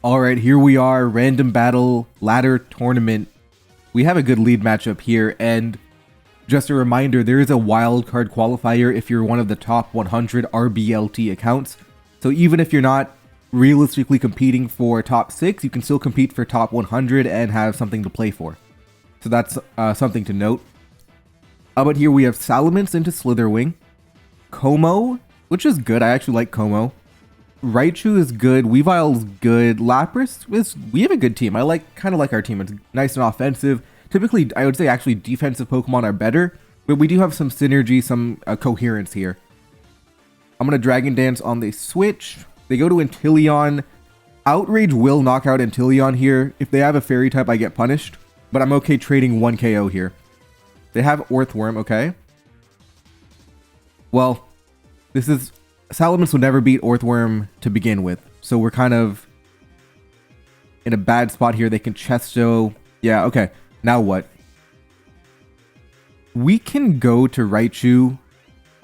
Alright, here we are, random battle, ladder tournament. We have a good lead matchup here, and just a reminder, there is a wildcard qualifier if you're one of the top 100 RBLT accounts. So even if you're not realistically competing for top 6, you can still compete for top 100 and have something to play for. So that's something to note. But here we have Salamence into Slitherwing, Como, which is good, I actually like Como. Raichu is good, Weavile's good, Lapras we have a good team. I kind of like our team. It's nice and offensive. Typically, I would say actually defensive Pokemon are better, but we do have some synergy, some coherence here. I'm going to Dragon Dance on the switch. They go to Inteleon. Outrage will knock out Inteleon here. If they have a fairy type, I get punished, but I'm okay trading 1 KO here. They have Earthworm, okay. Well, Salamence would never beat Earthworm to begin with, so we're kind of in a bad spot here. They can Chesto. Yeah, okay. Now what? We can go to Raichu.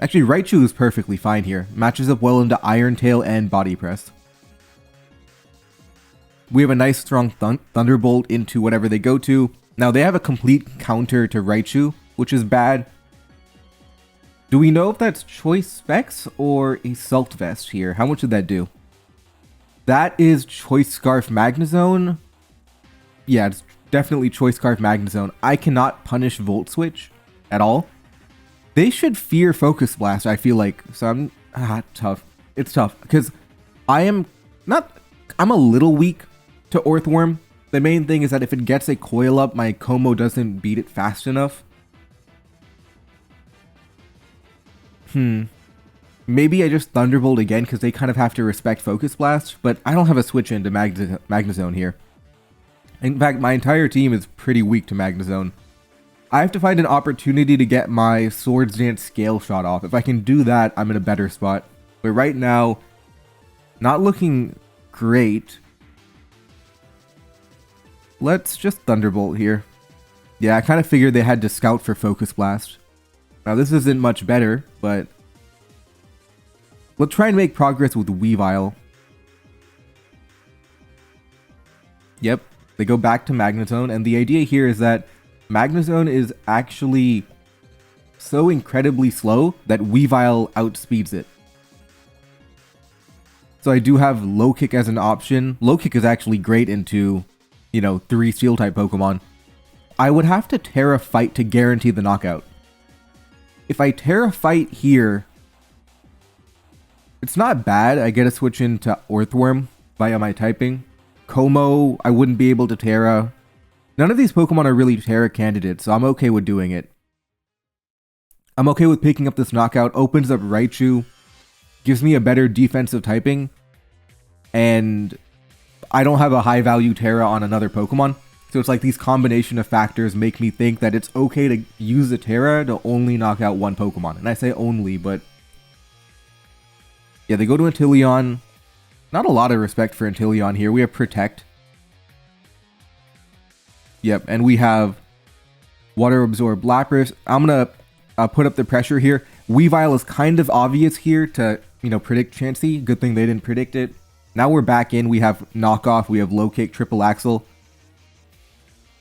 Actually, Raichu is perfectly fine here. Matches up well into Iron Tail and Body Press. We have a nice strong Thunderbolt into whatever they go to. Now, they have a complete counter to Raichu, which is bad. Do we know if that's Choice Specs or Assault Vest here? How much did that do? That is Choice Scarf Magnezone. Yeah, it's definitely Choice Scarf Magnezone. I cannot punish Volt Switch at all. They should fear Focus Blast, I feel like. So I'm tough. It's tough because I'm a little weak to Earthworm. The main thing is that if it gets a Coil Up, my Como doesn't beat it fast enough. Maybe I just Thunderbolt again because they kind of have to respect Focus Blast, but I don't have a switch into Magnezone here. In fact, my entire team is pretty weak to Magnezone. I have to find an opportunity to get my Swords Dance Scale Shot off. If I can do that, I'm in a better spot. But right now, not looking great. Let's just Thunderbolt here. Yeah, I kind of figured they had to scout for Focus Blast. Now this isn't much better, but let's try and make progress with Weavile. Yep, they go back to Magnezone, and the idea here is that Magnezone is actually so incredibly slow that Weavile outspeeds it. So I do have Low Kick as an option. Low Kick is actually great into, 3 Steel-type Pokemon. I would have to Terra Fight to guarantee the knockout. If I Terra Fight here, it's not bad. I get a switch into Earthworm via my typing. Como, I wouldn't be able to Terra. None of these Pokemon are really Terra candidates, so I'm okay with doing it. I'm okay with picking up this knockout. Opens up Raichu, gives me a better defensive typing, and I don't have a high value Terra on another Pokemon. So it's like these combination of factors make me think that it's okay to use the Terra to only knock out one Pokemon. And I say only, but yeah, they go to Inteleon. Not a lot of respect for Inteleon here. We have Protect. Yep, and we have Water Absorb Lapras. I'm going to put up the pressure here. Weavile is kind of obvious here to, predict Chansey. Good thing they didn't predict it. Now we're back in. We have Knockoff. We have Low Kick, Triple Axle.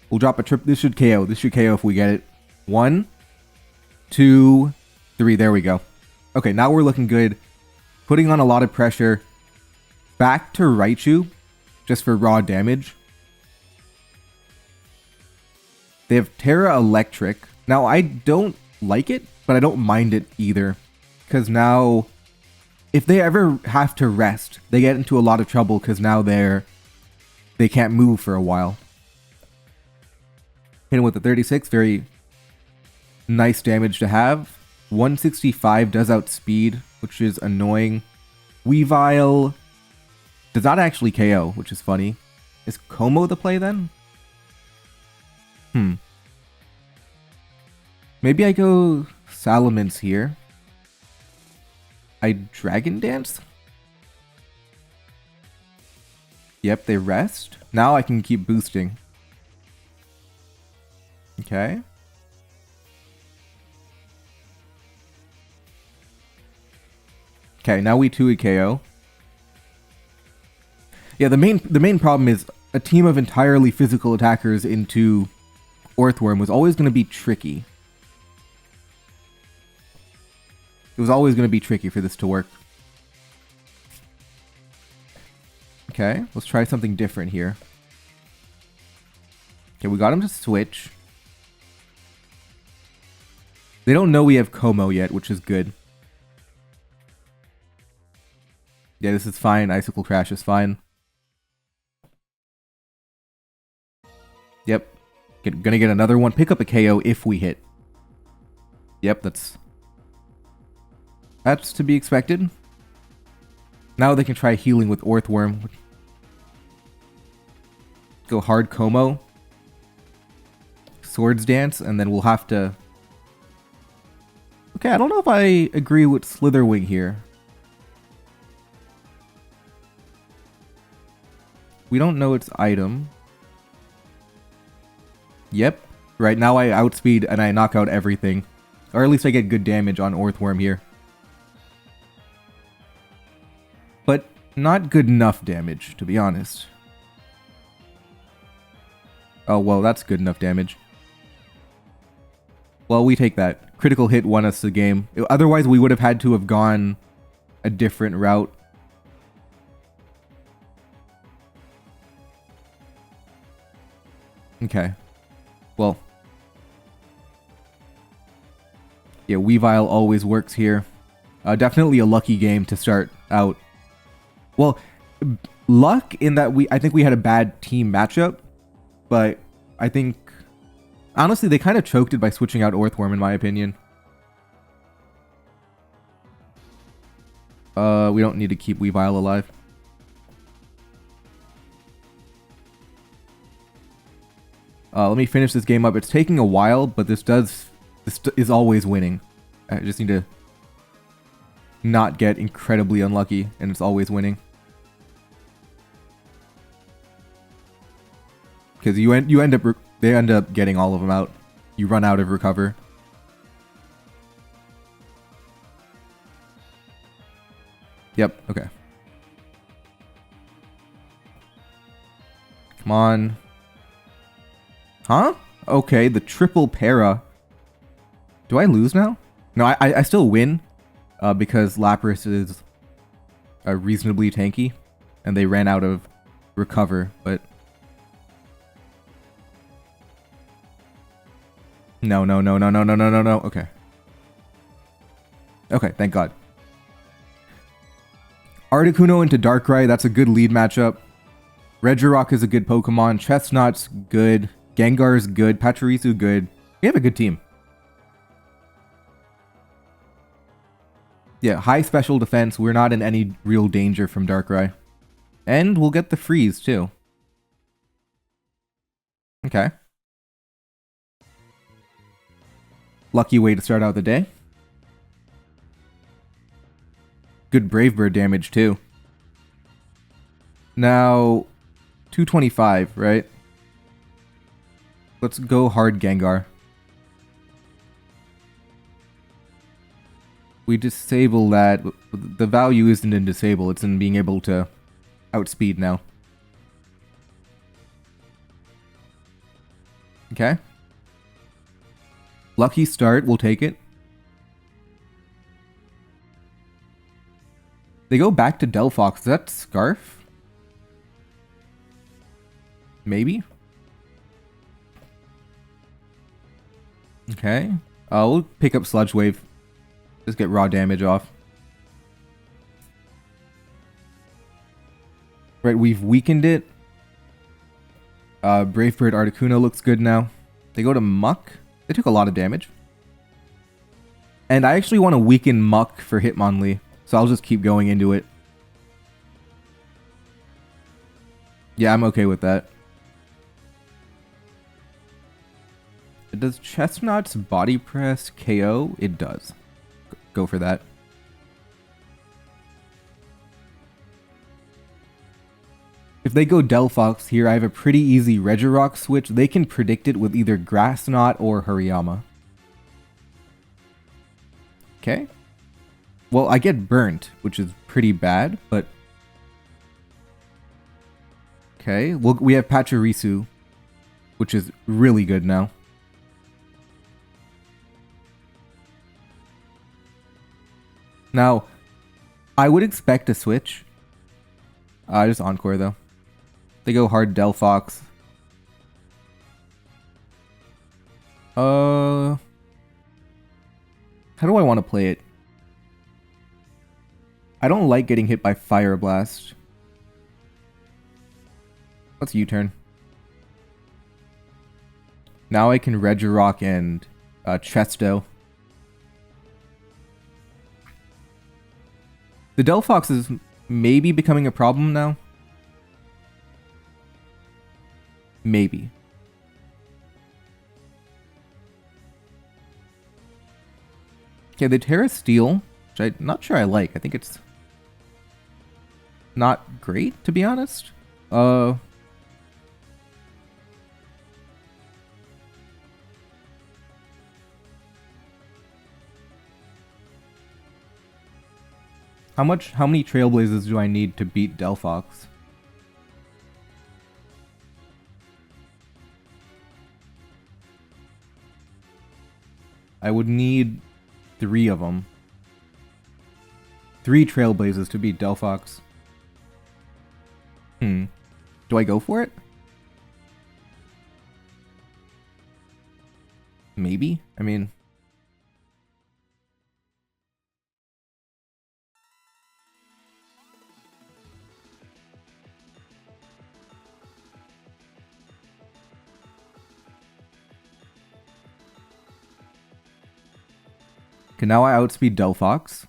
We'll drop a trip. This should KO. This should KO if we get it. 1, 2, 3. There we go. Okay, now we're looking good. Putting on a lot of pressure. Back to Raichu, just for raw damage. They have Terra Electric. Now, I don't like it, but I don't mind it either. Because now, if they ever have to rest, they get into a lot of trouble because now they can't move for a while. Hit him with the 36, very nice damage to have. 165 does outspeed, which is annoying. Weavile does not actually KO, which is funny. Is Como the play then? Maybe I go Salamence here. I Dragon Dance? Yep, they rest. Now I can keep boosting. Okay. Okay, now we 2 KO. Yeah, the main problem is a team of entirely physical attackers into Orthworm was always going to be tricky. It was always going to be tricky for this to work. Okay, let's try something different here. Okay, we got him to switch. They don't know we have Como yet, which is good. Yeah, this is fine. Icicle Crash is fine. Yep. Gonna get another one. Pick up a KO if we hit. Yep, that's to be expected. Now they can try healing with Orthworm. Go hard Como. Swords Dance, and then we'll have to... Okay, I don't know if I agree with Slitherwing here. We don't know its item. Yep. Right, now I outspeed and I knock out everything. Or at least I get good damage on Orthworm here. But not good enough damage, to be honest. Oh, well, that's good enough damage. Well, we take that. Critical hit won us the game. Otherwise, we would have had to have gone a different route. Okay. Well. Yeah, Weavile always works here. Definitely a lucky game to start out. Well, luck in that I think we had a bad team matchup, but I think honestly they kind of choked it by switching out Orthworm in my opinion. We don't need to keep Weavile alive. Let me finish this game up. It's taking a while, but this is always winning. I just need to not get incredibly unlucky, and it's always winning. Because they end up getting all of them out. You run out of recover. Yep, okay. Come on. Huh? Okay, the triple para. Do I lose now? No, I still win. Because Lapras is reasonably tanky. And they ran out of recover, but... No. Okay. Okay, thank God. Articuno into Darkrai, that's a good lead matchup. Regirock is a good Pokemon. Chestnut's good. Gengar's good. Pachirisu good. We have a good team. Yeah, high special defense. We're not in any real danger from Darkrai. And we'll get the freeze, too. Okay. Lucky way to start out the day. Good Brave Bird damage, too. Now, 225, right? Let's go hard Gengar. We disable that. The value isn't in disable, it's in being able to outspeed now. Okay. Lucky start, we'll take it. They go back to Delphox. Is that Scarf? Maybe? Okay. We'll pick up Sludge Wave. Just get raw damage off. Right, we've weakened it. Brave Bird Articuno looks good now. They go to Muck. They took a lot of damage. And I actually want to weaken Muck for Hitmonlee, so I'll just keep going into it. Yeah, I'm okay with that. Does Chestnut's Body Press KO? It does. Go for that. If they go Delphox here, I have a pretty easy Regirock switch. They can predict it with either Grass Knot or Hariyama. Okay. Well, I get burnt, which is pretty bad, but... Okay, well, we have Pachirisu, which is really good now. Now, I would expect a switch. Just Encore, though. They go hard Delphox. How do I want to play it? I don't like getting hit by Fire Blast. Let's U-turn. Now I can Regirock and Chesto. The Delphox is maybe becoming a problem now. Maybe. Okay, the Terra Steel, which I'm not sure I like. I think it's not great, to be honest. How many Trailblazers do I need to beat Delphox? I would need 3 of them. 3 Trailblazers to beat Delphox. Do I go for it? Maybe? I mean... Okay, now I outspeed Delphox.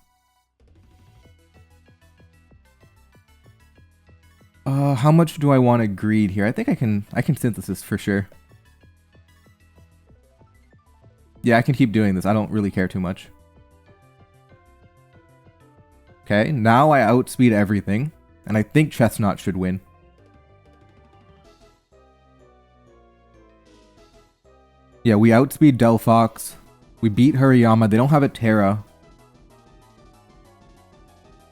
How much do I want to greed here? I think I can synthesis for sure. Yeah, I can keep doing this. I don't really care too much. Okay, now I outspeed everything, and I think Chestnut should win. Yeah, we outspeed Delphox. We beat Hariyama. They don't have a Terra.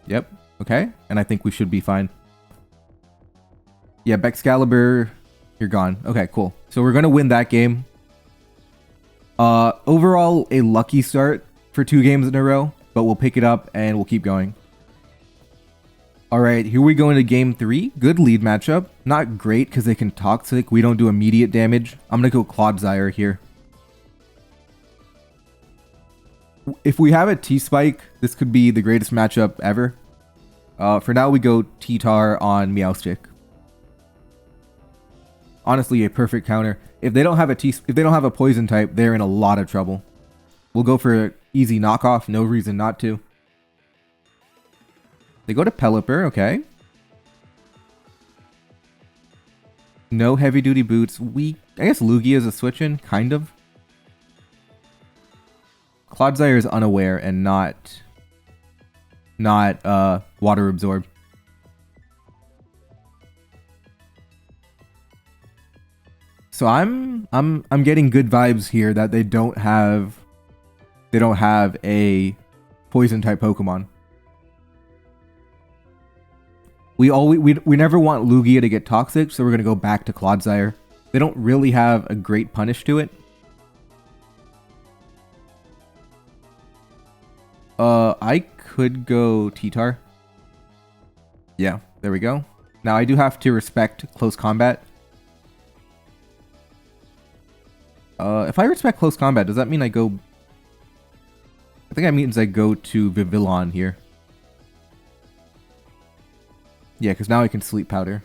Yep. Okay. And I think we should be fine. Yeah, Excalibur, you're gone. Okay, cool. So we're going to win that game. Overall, a lucky start for 2 games in a row, but we'll pick it up and we'll keep going. Alright, here we go into game 3. Good lead matchup. Not great because they can Toxic. We don't do immediate damage. I'm going to go Clodsire here. If we have a T-Spike, this could be the greatest matchup ever. For now, we go T-Tar on Meowstic. Honestly, a perfect counter. If they don't have a Poison type, they're in a lot of trouble. We'll go for an easy knockoff. No reason not to. They go to Pelipper. Okay. No heavy-duty boots. I guess Lugia is a switch-in, kind of. Clodsire is unaware and not water absorb. So I'm getting good vibes here that they don't have a poison type Pokemon. We never want Lugia to get toxic, so we're gonna go back to Clodsire. They don't really have a great punish to it. I could go T-Tar. Yeah, there we go. Now I do have to respect close combat. If I respect close combat, does that mean I go... I think that means I go to Vivillon here. Yeah, because now I can Sleep Powder.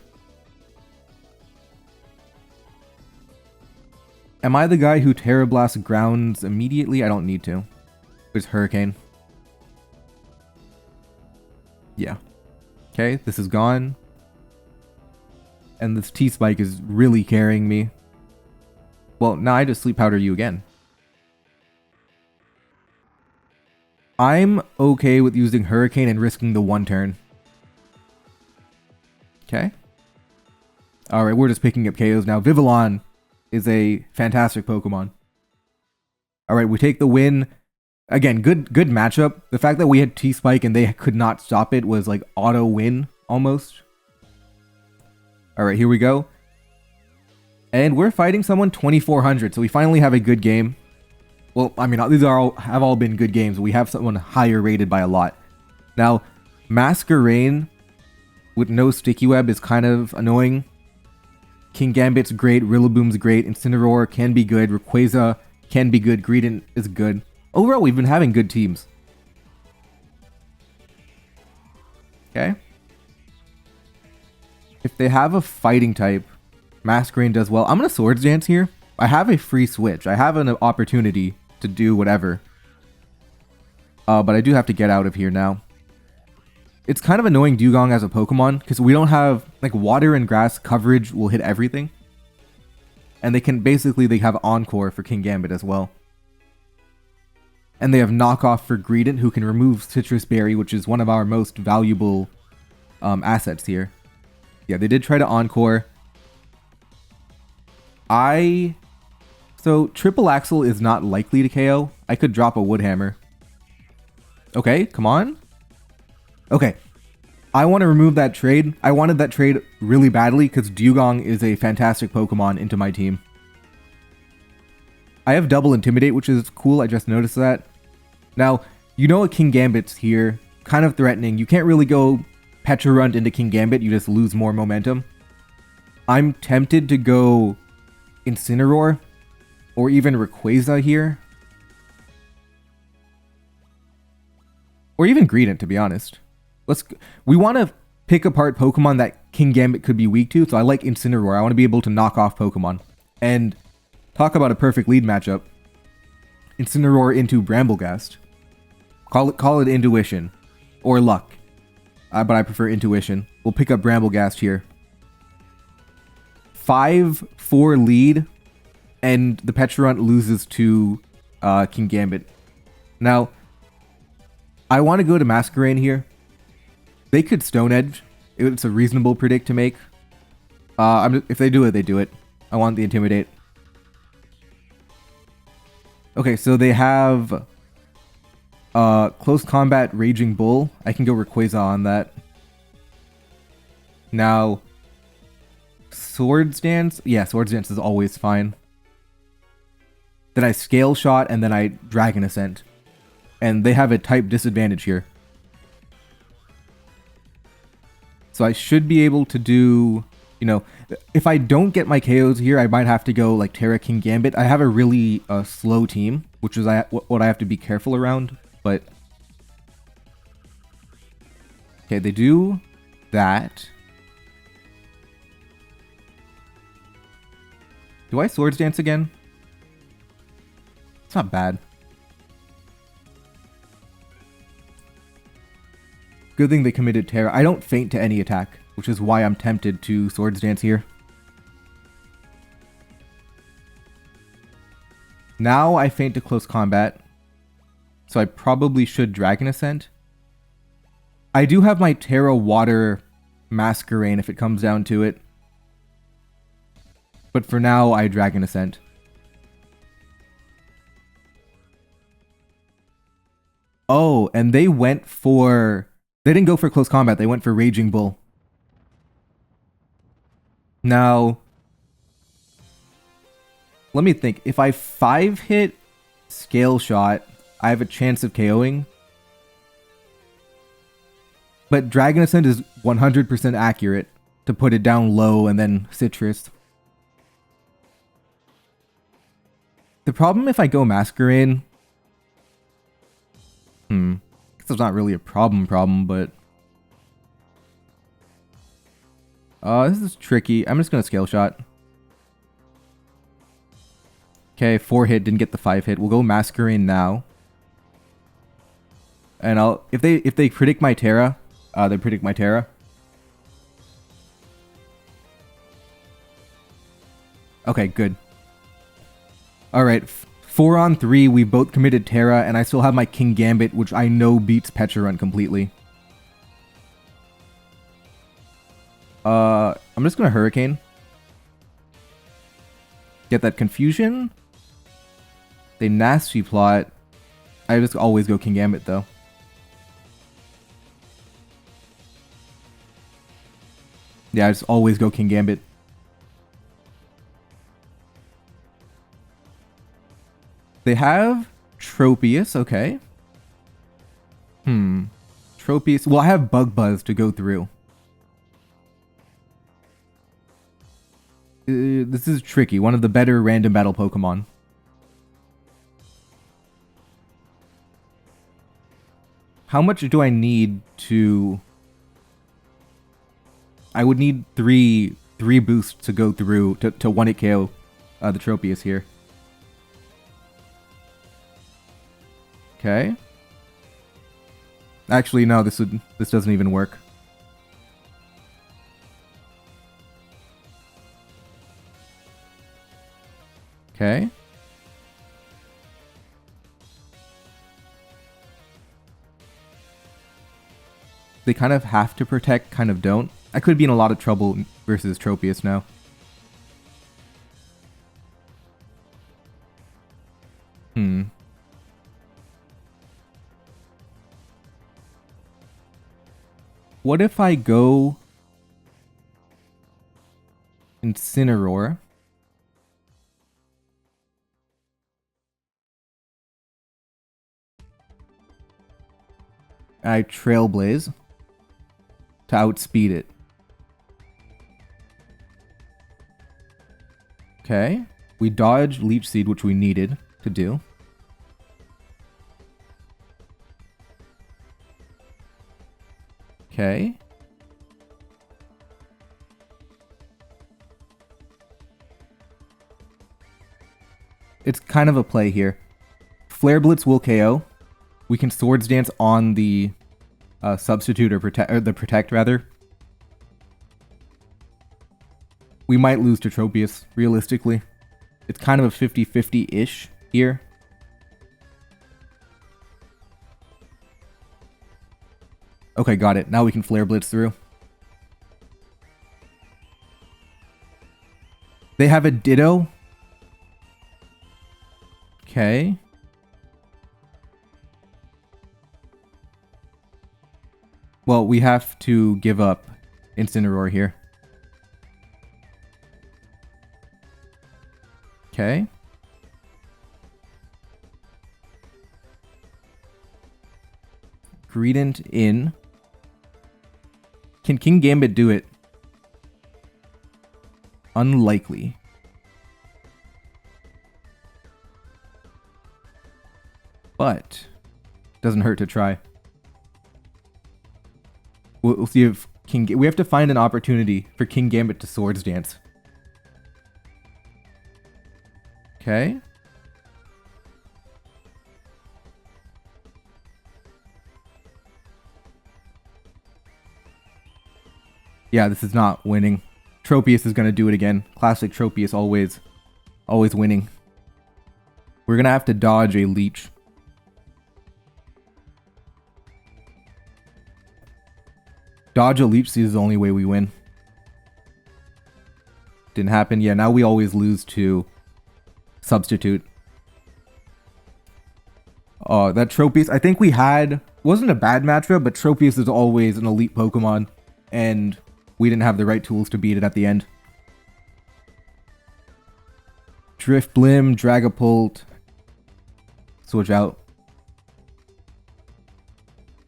Am I the guy who Terra Blast grounds immediately? I don't need to. There's Hurricane. Yeah. Okay, this is gone. And this T-Spike is really carrying me. Well, now I just Sleep Powder you again. I'm okay with using Hurricane and risking the 1 turn. Okay. Alright, we're just picking up KOs now. Vivillon is a fantastic Pokemon. Alright, we take the win. Again, good matchup. The fact that we had T-Spike and they could not stop it was like auto win almost. Alright, here we go. And we're fighting someone 2400, so we finally have a good game. Well, I mean, these have all been good games. We have someone higher rated by a lot. Now, Masquerain with no Sticky Web is kind of annoying. Kingambit's great, Rillaboom's great, Incineroar can be good, Rayquaza can be good, Greedent is good. Overall, we've been having good teams. Okay. If they have a fighting type, Masquerain does well. I'm going to Swords Dance here. I have a free switch. I have an opportunity to do whatever. But I do have to get out of here now. It's kind of annoying Dewgong as a Pokemon, because we don't have, like, water and grass coverage will hit everything. And they have Encore for Kingambit as well. And they have Knockoff for Greedent, who can remove Citrus Berry, which is one of our most valuable assets here. Yeah, they did try to Encore. So, Triple Axle is not likely to KO. I could drop a Wood Hammer. Okay, come on. Okay, I want to remove that trade. I wanted that trade really badly because Dewgong is a fantastic Pokemon into my team. I have double Intimidate, which is cool. I just noticed that. Now, you know what Kingambit's here. Kind of threatening. You can't really go Pecharunt into Kingambit. You just lose more momentum. I'm tempted to go Incineroar or even Rayquaza here. Or even Greedent, to be honest. We want to pick apart Pokemon that Kingambit could be weak to, so I like Incineroar. I want to be able to knock off Pokemon. And talk about a perfect lead matchup. Incineroar into Bramblegast. Call it Intuition. Or Luck. But I prefer Intuition. We'll pick up Bramblegast here. 5-4 lead. And the Pecharunt loses to Kingambit. Now, I want to go to Masquerain here. They could Stone Edge. It's a reasonable predict to make. If they do it, they do it. I want the Intimidate. Okay, so they have Close Combat Raging Bull. I can go Rayquaza on that. Now, Swords Dance. Yeah, Swords Dance is always fine. Then I Scale Shot, and then I Dragon Ascent. And they have a type disadvantage here. So I should be able to do, you know, if I don't get my KOs here, I might have to go like Terra Kingambit. I have a really slow team, which is what I have to be careful around. But okay, they do that. Do I Swords Dance again? It's not bad. Good thing they committed Terra. I don't faint to any attack, which is why I'm tempted to Swords Dance here. Now I faint to Close Combat, so I probably should Dragon Ascent. I do have my Terra Water Masquerain if it comes down to it. But for now, I Dragon Ascent. Oh, and they went for... They didn't go for Close Combat, they went for Raging Bull. Now, let me think. If I 5-hit Scale Shot, I have a chance of KOing. But Dragon Ascent is 100% accurate to put it down low and then Citrus. The problem if I go Masquerain... It's not really a problem, but... this is tricky. I'm just gonna Scale Shot. Okay, 4-hit, didn't get the 5-hit. We'll go Masquerain now. And I'll... If they predict my Terra, they predict my Terra. Okay, good. Alright, 4 on 3, we both committed Terra, and I still have my Kingambit, which I know beats Pecharunt completely. I'm just gonna Hurricane. Get that Confusion. They Nasty Plot. I just always go Kingambit, though. Yeah, just always go King Gambit. They have Tropius, okay. Tropius. Well, I have Bug Buzz to go through. This is tricky. One of the better random battle Pokemon. How much do I need to... I would need three boosts to go through to one-hit KO the Tropius here. Okay. Actually, no, this doesn't even work. Okay. They kind of have to protect, kind of don't. I could be in a lot of trouble versus Tropius now. What if I go Incineroar? I Trailblaze to outspeed it. Okay. We dodge Leech Seed, which we needed to do. Okay. It's kind of a play here. Flare Blitz will KO. We can Swords Dance on the Substitute or the Protect rather. We might lose to Tropius, realistically. It's kind of a 50-50-ish here. Okay, got it. Now we can Flare Blitz through. They have a Ditto. Okay. Well, we have to give up Incineroar here. Okay. Greedent in. Can King Gambit do it? Unlikely. But doesn't hurt to try. We'll see if we have to find an opportunity for King Gambit to Swords Dance. Okay. Yeah, this is not winning. Tropius is going to do it again. Classic Tropius, always winning. We're going to have to dodge a Leech. Dodge a Leech Seed is the only way we win. Didn't happen. Yeah, now we always lose to Substitute. Oh, that Tropius, I think we had... wasn't a bad matchup, but Tropius is always an elite Pokemon. And we didn't have the right tools to beat it at the end. Drifblim, Dragapult. Switch out.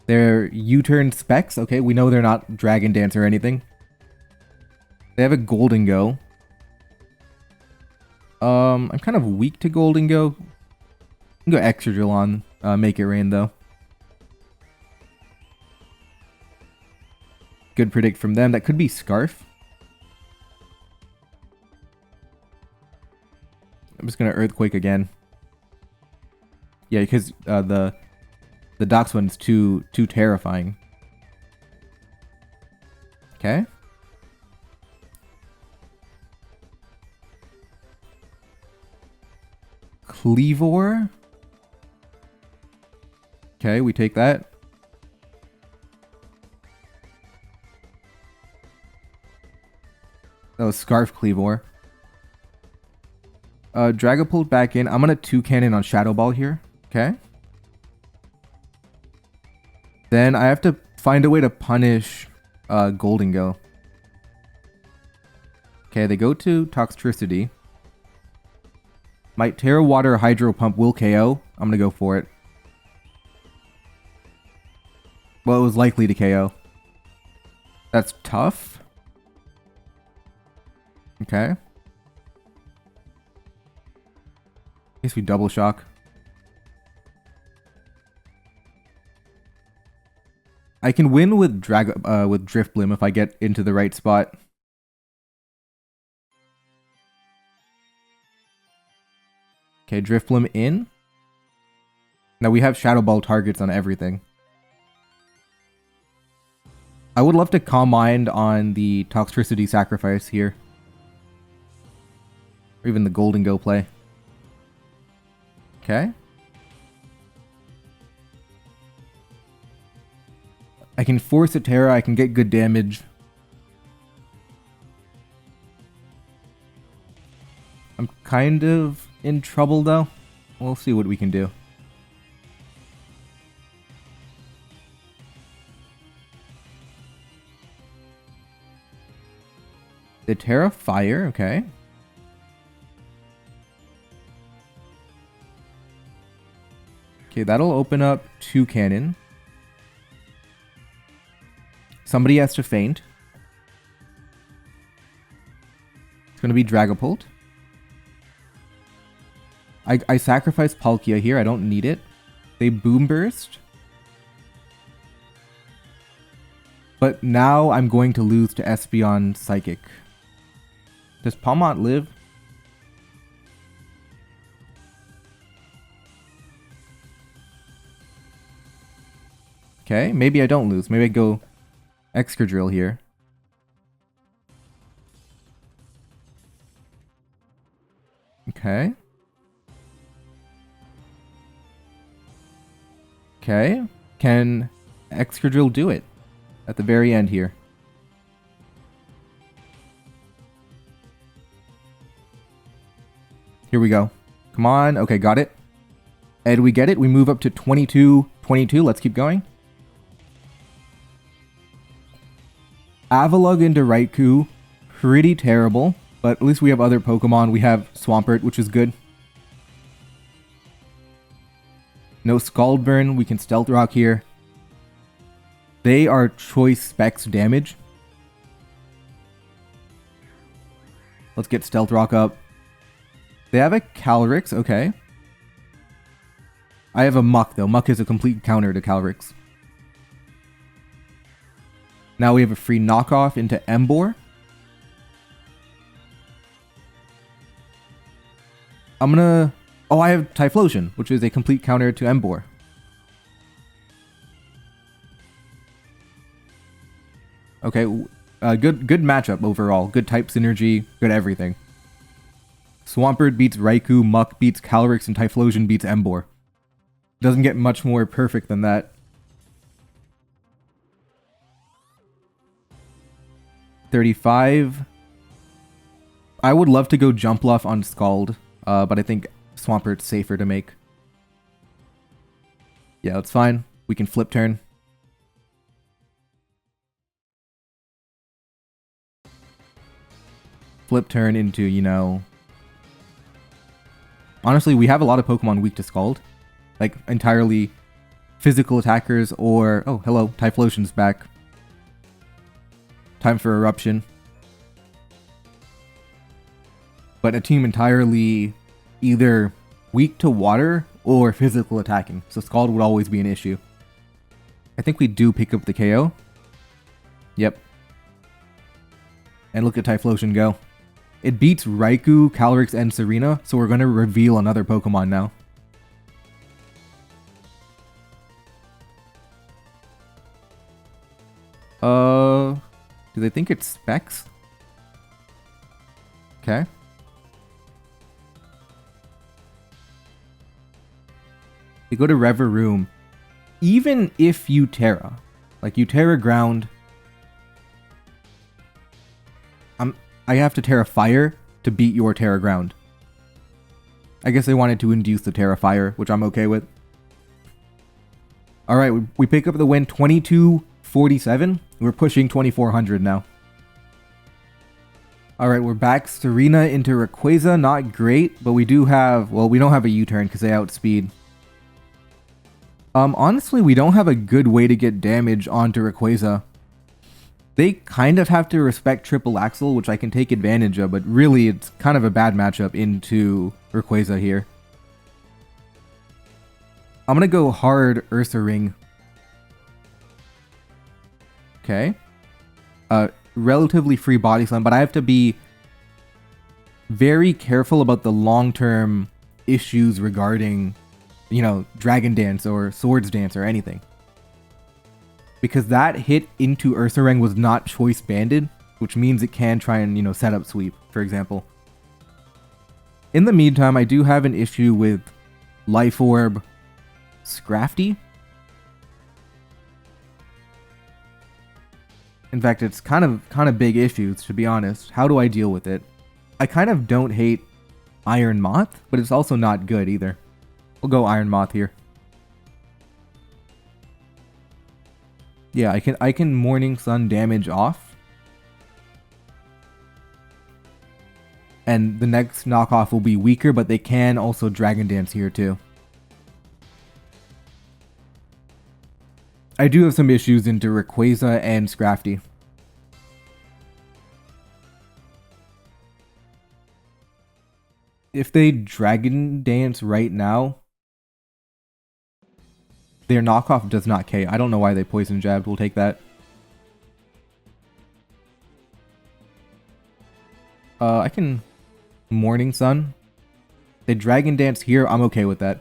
They're U-turn specs. Okay, we know they're not Dragon Dance or anything. They have a Golden Go. I'm kind of weak to Golden Go. I can go Excadrill on Make It Rain though. Good predict from them. That could be Scarf. I'm just gonna Earthquake again. Yeah, because the Dox one's too terrifying. Okay. Cleavor. Okay, we take that. That was Scarf Cleavor. Dragapult back in. I'm gonna Toucannon on Shadow Ball here. Okay. Then I have to find a way to punish Golden Go. Okay, they go to Toxtricity. My Terra Water Hydro Pump will KO. I'm gonna go for it. Well, it was likely to KO. That's tough. Okay. Guess we double shock. I can win with Drift Blim if I get into the right spot. Okay, Drift Blim in. Now we have Shadow Ball targets on everything. I would love to Calm Mind on the Toxtricity Sacrifice here. Or even the Golden Go play. Okay. I can force a Terra, I can get good damage. I'm kind of in trouble though. We'll see what we can do. The Terra Fire, okay. Okay, that'll open up 2 cannon. Somebody has to faint. It's going to be Dragapult. I sacrifice Palkia here. I don't need it. They Boom Burst. But now I'm going to lose to Espeon Psychic. Does Palmont live? Okay, maybe I don't lose. Maybe I go Excadrill here. Okay. Okay. Can Excadrill do it? At the very end here. Here we go. Come on. Okay, got it. And we get it. We move up to 22. Let's keep going. Avalugg into Raikou. Pretty terrible. But at least we have other Pokemon. We have Swampert, which is good. No Scald Burn. We can Stealth Rock here. They are Choice Specs damage. Let's get Stealth Rock up. They have a Calyrex, okay. I have a Muck though. Muck is a complete counter to Calyrex. Now we have a free knockoff into Emboar. I'm gonna... Oh, I have Typhlosion, which is a complete counter to Emboar. Okay, good matchup overall. Good type synergy, good everything. Swampert beats Raikou, Muck beats Calyrex, and Typhlosion beats Emboar. Doesn't get much more perfect than that. $35. I would love to go Jump Bluff on Scald, but I think Swampert's safer to make. Yeah, that's fine. We can flip turn. Flip turn into, you know... Honestly, we have a lot of Pokemon weak to Scald. Like, entirely physical attackers or... Oh, hello, Typhlosion's back. Time for Eruption. But a team entirely either weak to water or physical attacking. So Scald would always be an issue. I think we do pick up the KO. Yep. And look at Typhlosion go. It beats Raikou, Calyrex, and Serena, so we're going to reveal another Pokemon now. Do they think it's Specs? Okay. They go to Reveroom. Even if you Terra, like you Terra Ground, I have to Terra Fire to beat your Terra Ground. I guess they wanted to induce the Terra Fire, which I'm okay with. Alright, we pick up the win 22-47. We're pushing 2400 now. Alright, we're back. Serena into Rayquaza, not great, but we do have, well, we don't have a U-turn because they outspeed. Honestly, we don't have a good way to get damage onto Rayquaza. They kind of have to respect Triple Axle, which I can take advantage of, but really it's kind of a bad matchup into Rayquaza here. I'm gonna go hard Ursa Ring. Okay. Relatively free Body Slam, but I have to be very careful about the long-term issues regarding, you know, Dragon Dance or Swords Dance or anything. Because that hit into Ursa Ring was not choice banded, which means it can try and, you know, set up sweep, for example. In the meantime, I do have an issue with Life Orb Scrafty. In fact, it's kind of big issues, to be honest. How do I deal with it? I kind of don't hate Iron Moth, but it's also not good either. We'll go Iron Moth here. Yeah, I can Morning Sun damage off. And the next knockoff will be weaker, but they can also Dragon Dance here too. I do have some issues into Rayquaza and Scrafty. If they Dragon Dance right now, their knockoff does not K. I don't know why they Poison Jabbed. We'll take that. I can Morning Sun. They Dragon Dance here. I'm okay with that.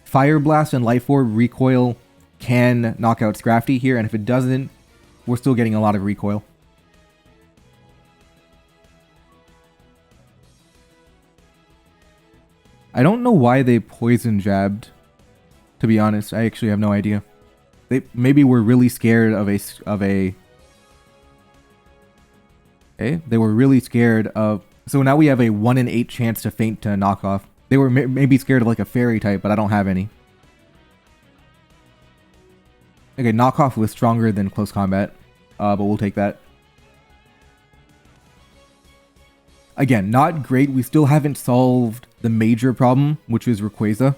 Fire Blast and Life Orb recoil can knock out Scrafty here, and if it doesn't, we're still getting a lot of recoil. I don't know why they Poison Jabbed. To be honest, I actually have no idea. They maybe were really scared of a. Okay, they were really scared of. So now we have a 1 in 8 chance to feint to knock off. They were maybe scared of like a fairy type, but I don't have any. Okay, knockoff was stronger than close combat, but we'll take that. Again, not great. We still haven't solved the major problem, which is Rayquaza.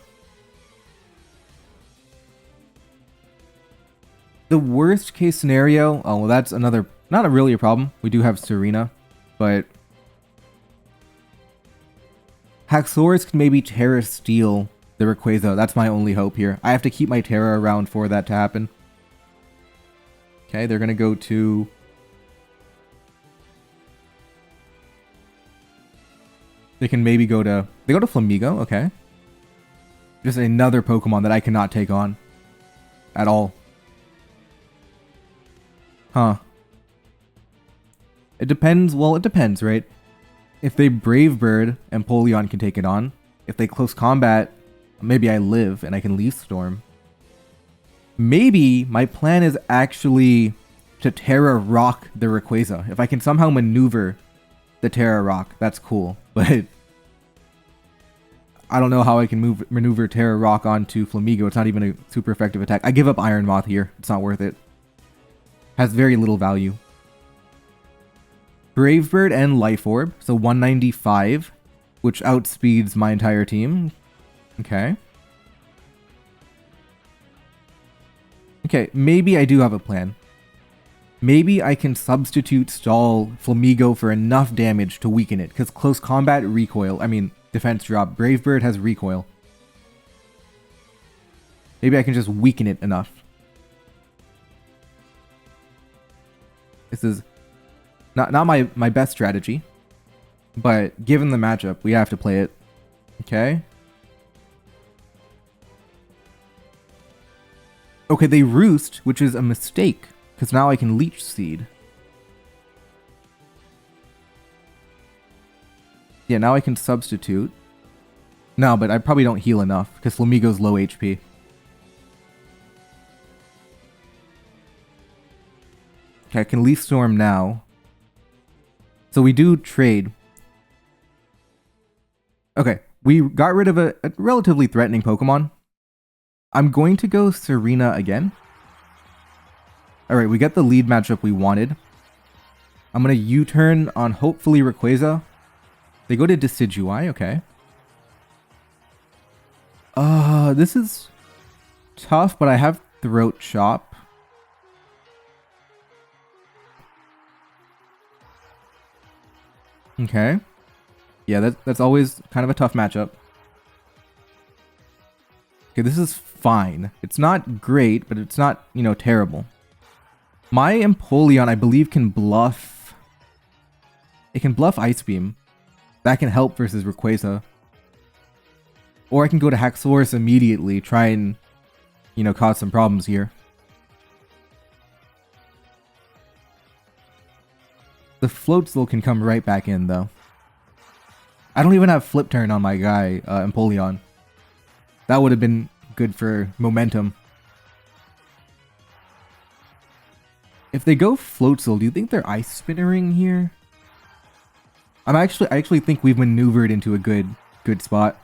The worst case scenario, oh, well, that's another, not really a problem. We do have Serena, but Haxorus can maybe Terra Steel the Rayquaza. That's my only hope here. I have to keep my Terra around for that to happen. Okay, they're going to go to... They can maybe go to... They go to Flamigo, okay. Just another Pokemon that I cannot take on. At all. Huh. It depends, well, it depends, right? If they Brave Bird, Empoleon can take it on. If they Close Combat, maybe I live and I can Leaf Storm. Maybe my plan is actually to Terra Rock the Rayquaza. If I can somehow maneuver the Terra Rock, that's cool. But I don't know how I can maneuver Terra Rock onto Flamigo. It's not even a super effective attack. I give up Iron Moth here. It's not worth it. Has very little value. Brave Bird and Life Orb. So 195, which outspeeds my entire team. Okay. Okay, maybe I do have a plan. Maybe I can substitute stall Flamigo for enough damage to weaken it, because close combat recoil, I mean defense drop, Brave Bird has recoil. Maybe I can just weaken it enough. This is not my best strategy, but given the matchup, we have to play it. Okay. Okay, they Roost, which is a mistake, because now I can Leech Seed. Yeah, now I can substitute. No, but I probably don't heal enough, because Flamigo's low HP. Okay, I can Leaf Storm now. So we do trade. Okay, we got rid of a relatively threatening Pokemon. I'm going to go Serena again. Alright, we get the lead matchup we wanted. I'm gonna U-turn on hopefully Rayquaza. They go to Decidueye, okay. This is tough, but I have Throat Chop. Okay. Yeah, that's always kind of a tough matchup. Okay, this is fine. It's not great, but it's not, you know, terrible. My Empoleon, I believe, can bluff... It can bluff Ice Beam. That can help versus Rayquaza. Or I can go to Haxorus immediately, try and, you know, cause some problems here. The Floatzel can come right back in, though. I don't even have Flip Turn on my guy, Empoleon. That would have been good for momentum. If they go Floatzel, do you think they're Ice Spinnering here? I actually think we've maneuvered into a good spot.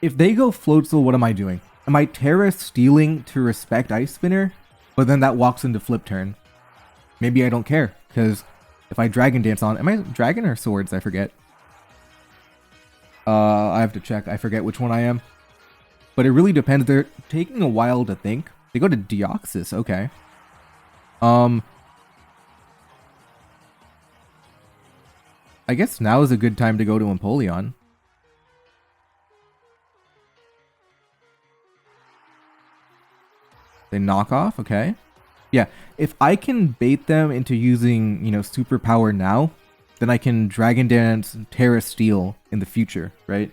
If they go Floatzel, what am I doing? Am I Terra stealing to respect Ice Spinner? But then that walks into Flip Turn. Maybe I don't care, because if I Dragon Dance on... Am I Dragon or Swords? I forget. I have to check. I forget which one I am. But it really depends. They're taking a while to think. They go to Deoxys. Okay. I guess now is a good time to go to Empoleon. They knock off, okay. Yeah, if I can bait them into using, you know, superpower now, then I can Dragon Dance Terra Steel in the future, right?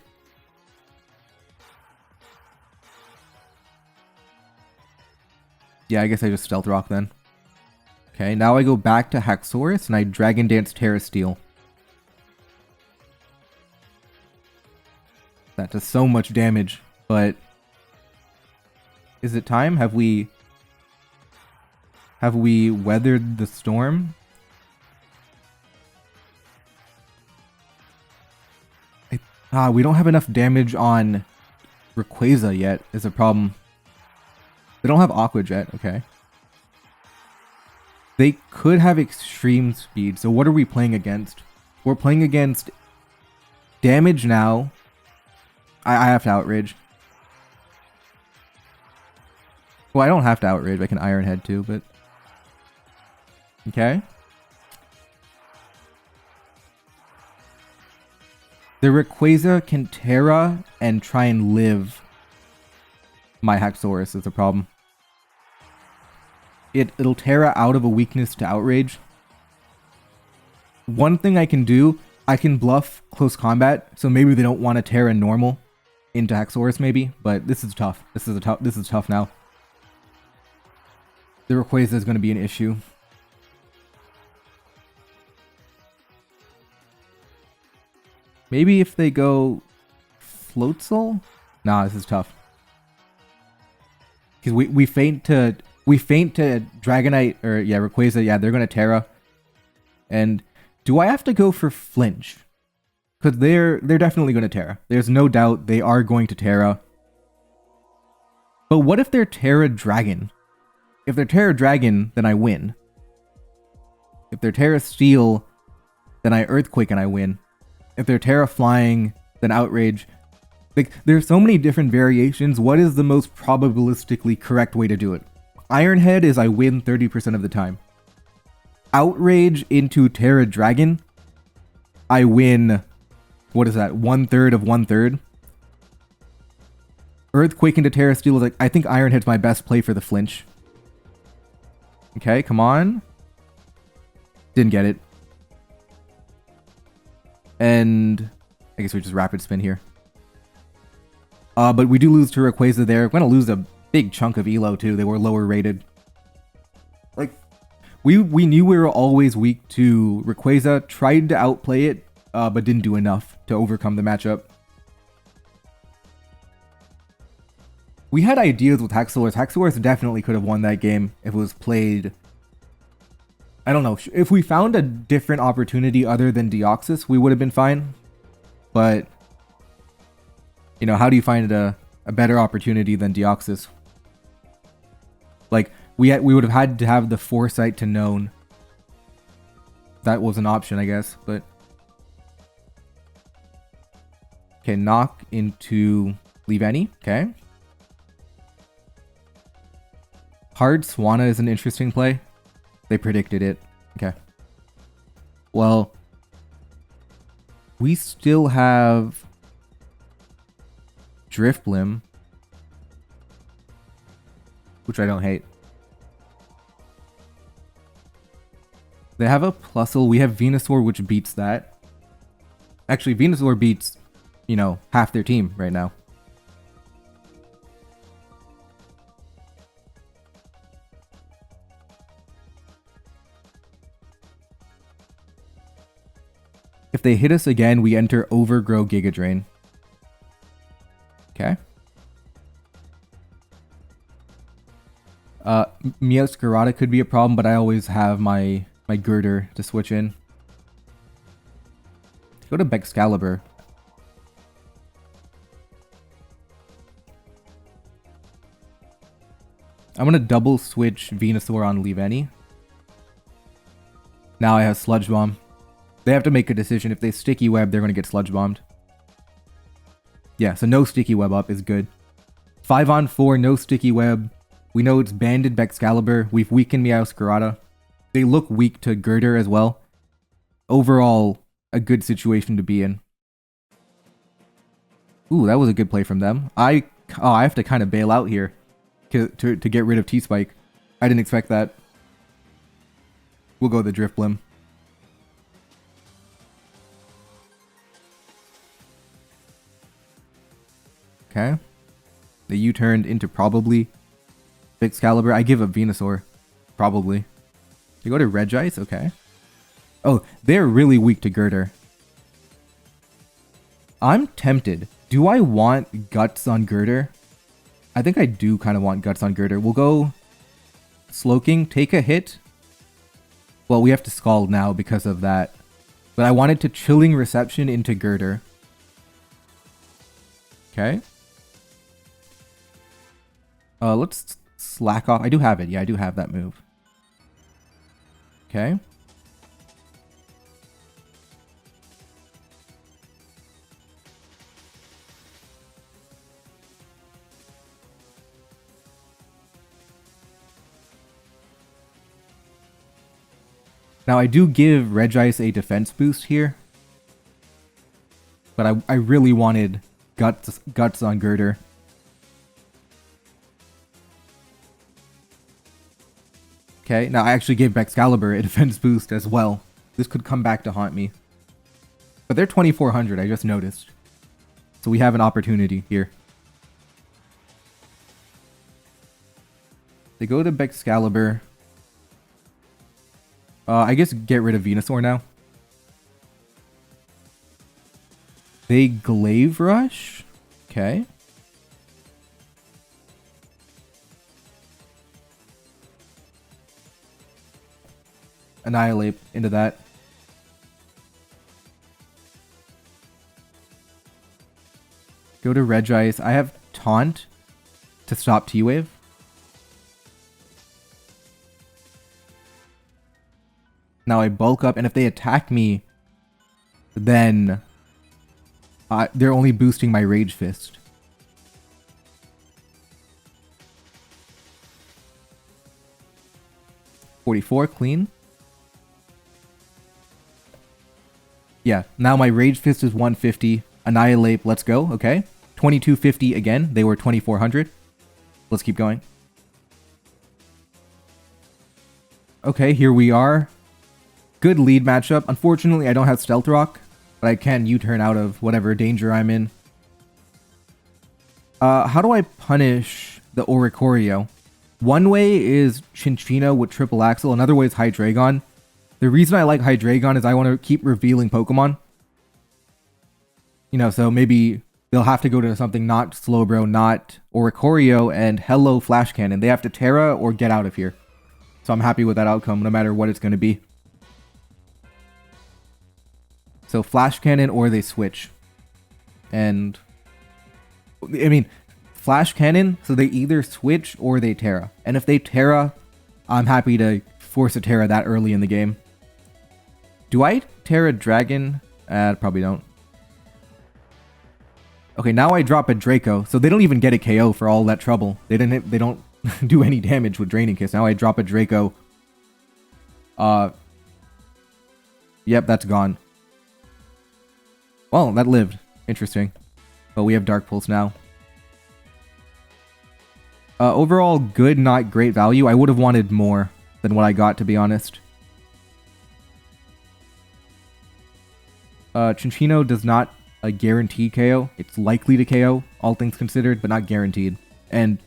Yeah, I guess I just Stealth Rock then. Okay, now I go back to Haxorus and I Dragon Dance Terra Steel. That does so much damage, but... Is it time? Have we weathered the storm? We don't have enough damage on Rayquaza yet, is a problem. They don't have Aqua Jet, okay. They could have extreme speed, so what are we playing against? We're playing against damage now. I have to Outrage. Well, I don't have to Outrage, I can Iron Head too, but... Okay. The Rayquaza can Terra and try and live my Haxorus is a problem. It'll Terra out of a weakness to Outrage. One thing I can do, I can bluff Close Combat, so maybe they don't want to Terra normal into Haxorus maybe, but this is tough. This is tough now. The Rayquaza is going to be an issue. Maybe if they go Floatzel? Nah, this is tough. Because we feint to Dragonite, or yeah, Rayquaza, yeah, they're going to Terra. And do I have to go for Flinch? Because they're definitely going to Terra. There's no doubt they are going to Terra. But what if they're Terra Dragon? If they're Terra Dragon, then I win. If they're Terra Steel, then I Earthquake and I win. If they're Terra Flying, then Outrage. Like, there's so many different variations. What is the most probabilistically correct way to do it? Iron Head is I win 30% of the time. Outrage into Terra Dragon, I win, what is that, 1/3 of 1/3? Earthquake into Terra Steel is like, I think Iron Head's my best play for the Flinch. Okay, come on. Didn't get it. And I guess we just Rapid Spin here. But we do lose to Rayquaza there. We're going to lose a big chunk of Elo too. They were lower rated. Like, we knew we were always weak to Rayquaza. Tried to outplay it, but didn't do enough to overcome the matchup. We had ideas with Haxorus. Haxorus definitely could have won that game if it was played... I don't know. If we found a different opportunity other than Deoxys, we would have been fine. But, you know, how do you find a better opportunity than Deoxys? Like, we would have had to have the foresight to known. That was an option, I guess, but... Okay, knock into leave any. Okay. Hard Swanna is an interesting play. They predicted it. Okay. Well, we still have Drifblim, which I don't hate. They have a Plusle. We have Venusaur, which beats that. Actually, Venusaur beats, you know, half their team right now. If they hit us again, we enter Overgrow Giga Drain. Okay. Meowscarada could be a problem, but I always have my Girder to switch in. Go to Excalibur. I'm gonna double switch Venusaur on Leave Any. Now I have Sludge Bomb. They have to make a decision. If they Sticky Web, they're gonna get Sludge Bombed. Yeah, so no Sticky Web up is good. 5 on 4, no Sticky Web. We know it's banded Excalibur. We've weakened Meowscarada. They look weak to Girder as well. Overall, a good situation to be in. Ooh, that was a good play from them. I have to kind of bail out here to get rid of T-Spike. I didn't expect that. We'll go the Drifblim. Okay. The U-turned into probably Excalibur. I give up Venusaur. Probably. You go to Regice? Okay. Oh, they're really weak to Girder. I'm tempted. Do I want Guts on Girder? I think I do kind of want Guts on Girder. We'll go Slowking, take a hit. Well, we have to Scald now because of that. But I wanted to Chilling Reception into Girder. Okay. Let's slack off. I do have it. Yeah, I do have that move. Okay. Now I do give Regice a defense boost here. But I really wanted Guts on Girder. Okay, now I actually gave Excalibur a defense boost as well. This could come back to haunt me. But they're 2400, I just noticed. So we have an opportunity here. They go to Excalibur. I guess get rid of Venusaur now. They Glaive Rush? Okay. Annihilape into that. Go to Regice. I have Taunt to stop T-Wave. Now I bulk up, and if they attack me, then they're only boosting my Rage Fist. $44 clean. Yeah, now my Rage Fist is 150. Annihilape, let's go, okay. 2250 again, they were 2400. Let's keep going. Okay, here we are. Good lead matchup. Unfortunately, I don't have Stealth Rock, but I can U-turn out of whatever danger I'm in. How do I punish the Oricorio? One way is Chinchino with Triple Axle, another way is Hydreigon. The reason I like Hydreigon is I want to keep revealing Pokemon. You know, so maybe they'll have to go to something not Slowbro, not Oricorio, and hello Flash Cannon. They have to Terra or get out of here. So I'm happy with that outcome, no matter what it's going to be. So Flash Cannon or they switch. And, I mean, Flash Cannon, so they either switch or they Terra. And if they Terra, I'm happy to force a Terra that early in the game. Do I Terra Dragon? Probably don't. Okay, now I drop a Draco, so they don't even get a KO for all that trouble. They don't do any damage with Draining Kiss. Now I drop a Draco. Yep, that's gone. Well, that lived. Interesting. But we have Dark Pulse now. Overall, good, not great value. I would have wanted more than what I got, to be honest. Chinchino does not guarantee KO. It's likely to KO, all things considered, but not guaranteed. And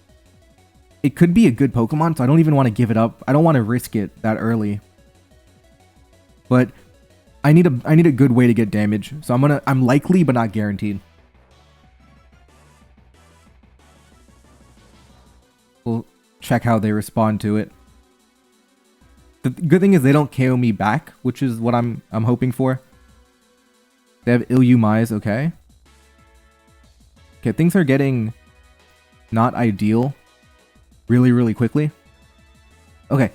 it could be a good Pokemon, so I don't even want to give it up. I don't want to risk it that early. But I need a good way to get damage. So I'm likely but not guaranteed. We'll check how they respond to it. The good thing is they don't KO me back, which is what I'm hoping for. They have Illumise, okay. Okay, things are getting not ideal really, really quickly. Okay,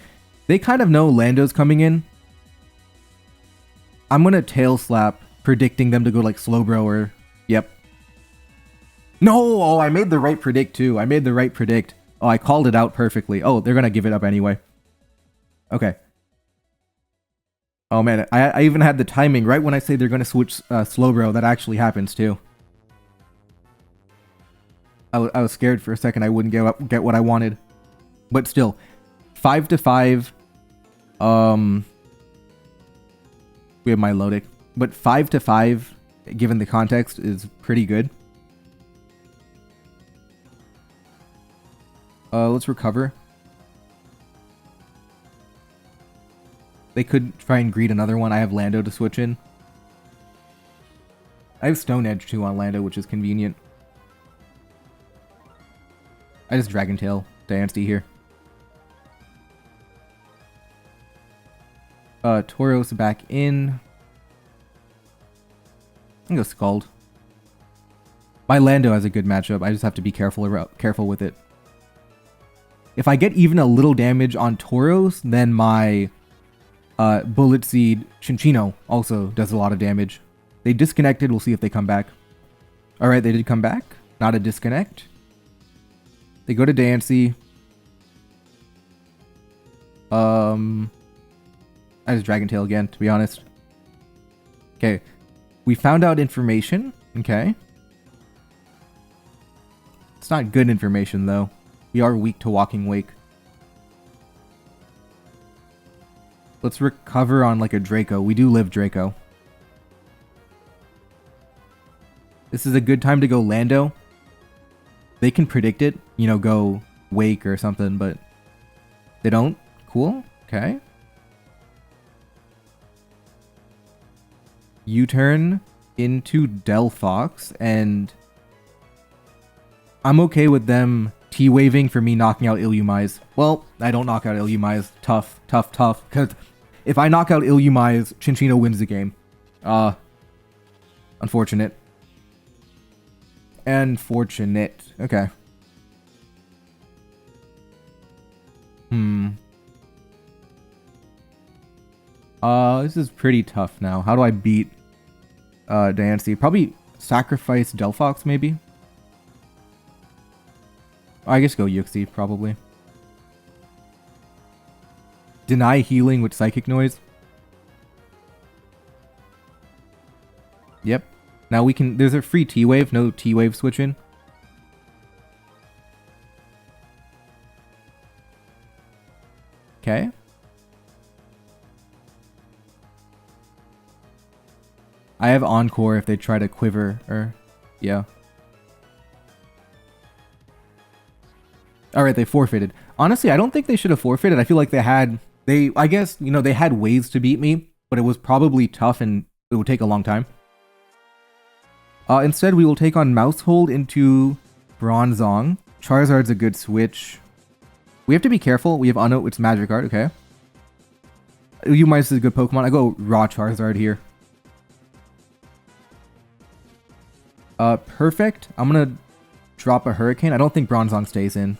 they kind of know Lando's coming in. I'm gonna Tail Slap, predicting them to go like Slowbro or... Yep. No! Oh, I made the right predict too. I made the right predict. Oh, I called it out perfectly. Oh, they're gonna give it up anyway. Okay. Oh man, I even had the timing right when I say they're gonna switch Slowbro. That actually happens too. I was scared for a second I wouldn't get what I wanted. But still, 5-5. We have Milotic. But 5-5, given the context, is pretty good. Let's recover. They could try and greet another one. I have Lando to switch in. I have Stone Edge too on Lando, which is convenient. I just Dragon Tail Diancie here. Tauros back in. I can go Scald. My Lando has a good matchup. I just have to be careful with it. If I get even a little damage on Tauros, then my Bullet Seed Chinchino also does a lot of damage. They disconnected. We'll see if they come back. Alright, they did come back. Not a disconnect. They go to Diancie. I just Dragon Tail again, to be honest. Okay. We found out information. Okay. It's not good information, though. We are weak to Walking Wake. Let's recover on like a Draco. We do live Draco. This is a good time to go Lando. They can predict it, you know, go Wake or something, but they don't. Cool. Okay. U-turn into Delphox, and I'm okay with them T-waving for me knocking out Illumise. Well, I don't knock out Illumise. Tough. Because if I knock out Illumise, Chinchino wins the game. Unfortunate. Okay. This is pretty tough now. How do I beat Diancie? Probably sacrifice Delphox, maybe? I guess go Uxie, probably. Deny healing with Psychic Noise. Yep. Now we can... There's a free T-Wave. No T-Wave switch in. Okay. I have Encore if they try to Quiver, or... Yeah. Alright, they forfeited. Honestly, I don't think they should have forfeited. I feel like they had... I guess, you know, they had ways to beat me, but it was probably tough and it would take a long time. Instead, we will take on Mousehold into Bronzong. Charizard's a good switch. We have to be careful. We have Unoat, it's Magikarp, okay. Umice is a good Pokemon. I go Raw Charizard here. Perfect. I'm gonna drop a Hurricane. I don't think Bronzong stays in.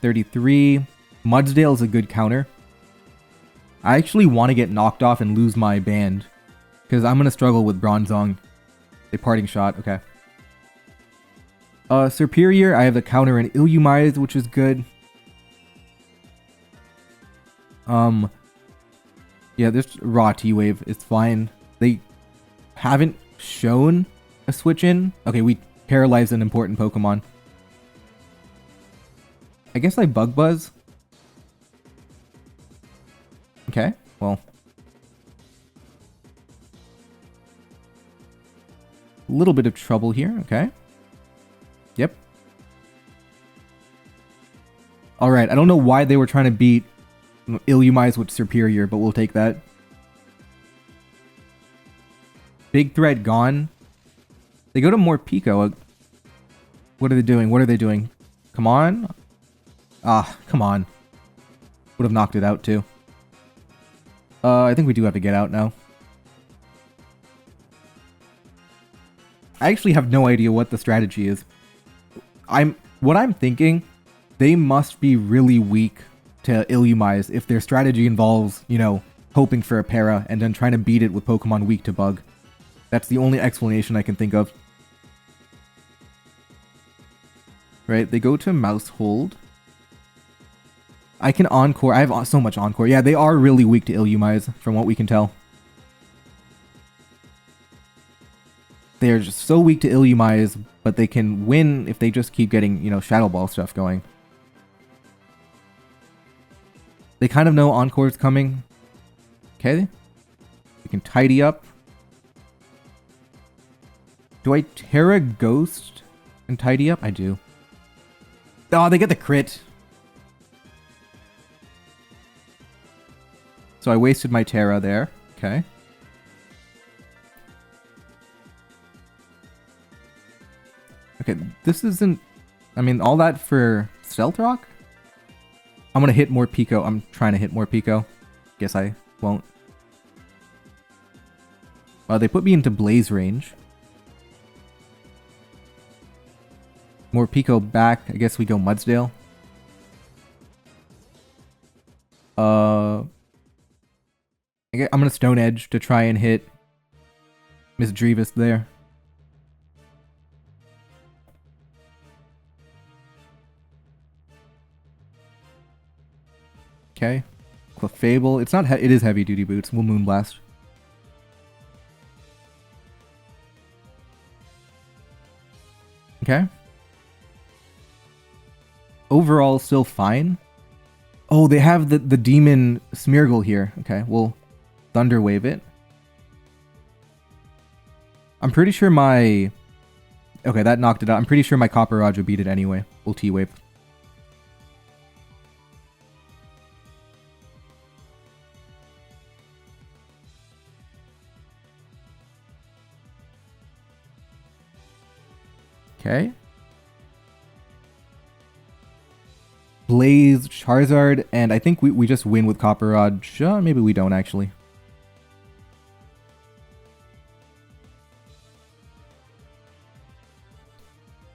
33. Mudsdale is a good counter. I actually want to get knocked off and lose my band, because I'm going to struggle with Bronzong. A parting shot, okay. Superior, I have the counter in Illumise, which is good. Yeah, this raw T-Wave is fine. They haven't shown a switch in. Okay, we paralyzed an important Pokemon. I guess I Bug Buzz. Okay, well. A little bit of trouble here, okay. Yep. Alright, I don't know why they were trying to beat Illumise with Superior, but we'll take that. Big Threat gone. They go to more Pico. What are they doing? What are they doing? Come on. Ah, come on. Would have knocked it out too. I think we do have to get out now. I actually have no idea what the strategy is. What I'm thinking, they must be really weak to Illumise if their strategy involves, you know, hoping for a para and then trying to beat it with Pokemon weak to bug. That's the only explanation I can think of. Right, they go to Mouse Hold. I can Encore. I have so much Encore. Yeah, they are really weak to Illumise, from what we can tell. They're just so weak to Illumise, but they can win if they just keep getting, you know, Shadow Ball stuff going. They kind of know Encore's coming. Okay. We can tidy up. Do I Terra Ghost and tidy up? I do. Oh, they get the crit. So I wasted my Terra there. Okay. Okay, this isn't... I mean, all that for Stealth Rock? I'm gonna hit more Pico. I'm trying to hit more Pico. Guess I won't. They put me into Blaze range. More Pico back. I guess we go Mudsdale. I'm gonna Stone Edge to try and hit Miss Drevis there. Okay. Clefable. It's not. It is Heavy Duty Boots. We'll Moonblast. Okay. Overall, still fine. Oh, they have the Demon Smeargle here. Okay, we'll Thunder Wave it. I'm pretty sure my... Okay, that knocked it out. I'm pretty sure my Copperajah beat it anyway. We'll T-Wave. Okay. Blaze, Charizard, and I think we just win with Copperajah. Maybe we don't, actually.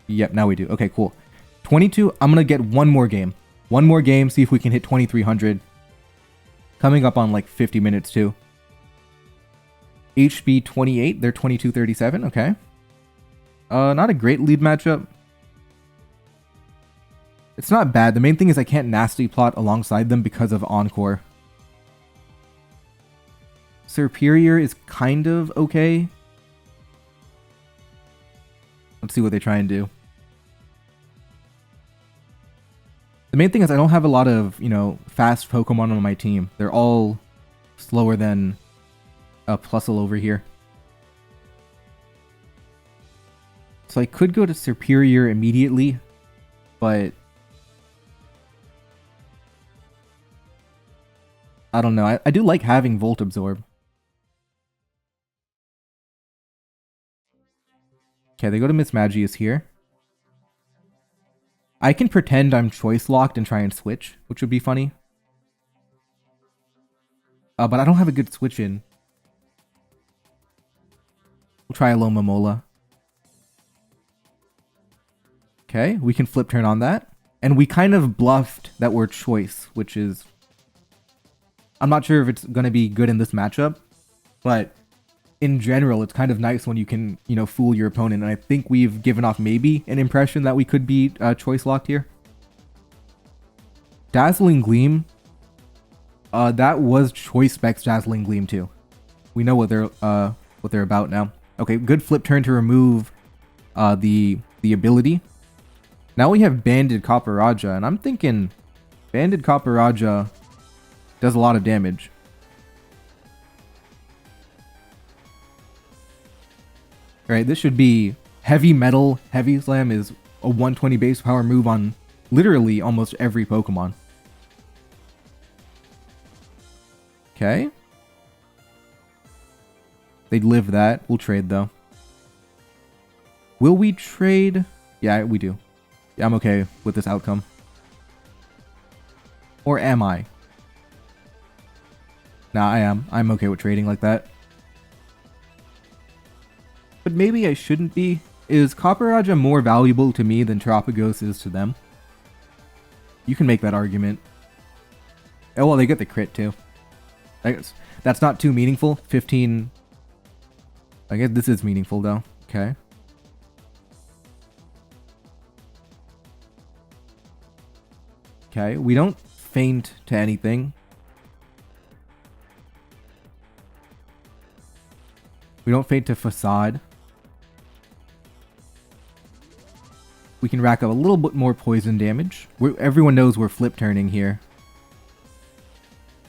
Yep, now we do. Okay, cool. 22, I'm going to get one more game. One more game, see if we can hit 2300. Coming up on like 50 minutes, too. HB 28, they're 2237, okay. Not a great lead matchup. It's not bad. The main thing is I can't Nasty Plot alongside them because of Encore. Superior is kind of okay. Let's see what they try and do. The main thing is I don't have a lot of, you know, fast Pokemon on my team. They're all slower than Plusle over here. So I could go to Superior immediately, but... I don't know. I do like having Volt Absorb. Okay, they go to Miss Magius here. I can pretend I'm choice locked and try and switch, which would be funny. But I don't have a good switch in. We'll try a Lomomola. Okay, we can flip turn on that. And we kind of bluffed that we're choice, which is... I'm not sure if it's going to be good in this matchup, but in general, it's kind of nice when you can, you know, fool your opponent. And I think we've given off maybe an impression that we could be choice locked here. Dazzling Gleam. That was choice specs Dazzling Gleam too. We know what they're about now. Okay, good flip turn to remove the ability. Now we have Banded Copperajah, and I'm thinking Banded Copperajah does a lot of damage. Alright, this should be Heavy Metal. Heavy Slam is a 120 base power move on literally almost every Pokemon. Okay. They'd live that. We'll trade though. Will we trade? Yeah, we do. Yeah, I'm okay with this outcome. Or am I? Nah, I am. I'm okay with trading like that. But maybe I shouldn't be. Is Copperajah more valuable to me than Tropicos is to them? You can make that argument. Oh, well, they get the crit too. I guess that's not too meaningful. 15. I guess this is meaningful though. Okay. Okay, we don't faint to anything. We don't faint to Facade. We can rack up a little bit more poison damage. Everyone knows we're flip turning here.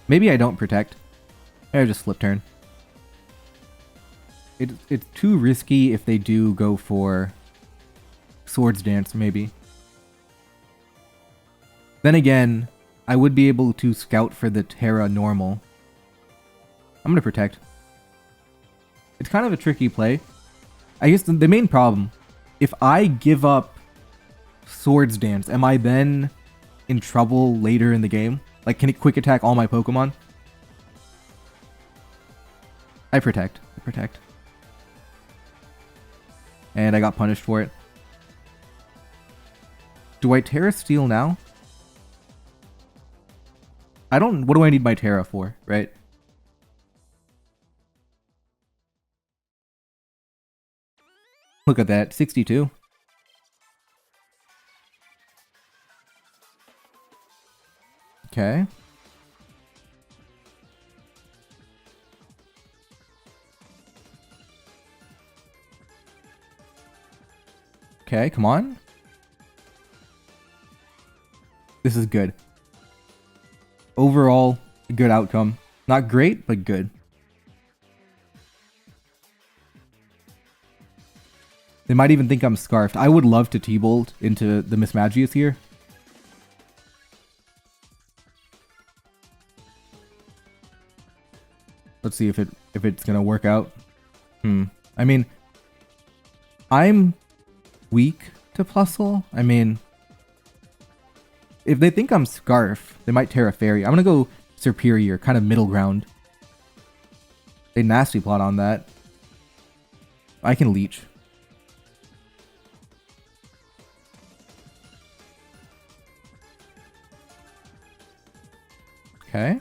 Maybe I don't protect. I just flip turn. It's too risky if they do go for Swords Dance, maybe. Then again, I would be able to scout for the Terra normal. I'm gonna protect. It's kind of a tricky play. I guess the main problem, if I give up Swords Dance, am I then in trouble later in the game? Like, can it quick attack all my Pokemon? I protect. And I got punished for it. Do I Terra Steel now? What do I need my Terra for, right? Look at that, 62. Okay. Okay, come on. This is good. Overall, a good outcome. Not great, but good. They might even think I'm Scarfed. I would love to T-Bolt into the Mismagius here. Let's see if it's gonna work out. I mean, I'm weak to Plusle. I mean, if they think I'm Scarf, they might Terra Fairy. I'm gonna go Superior, kind of middle ground. They Nasty Plot on that. I can Leech. Okay.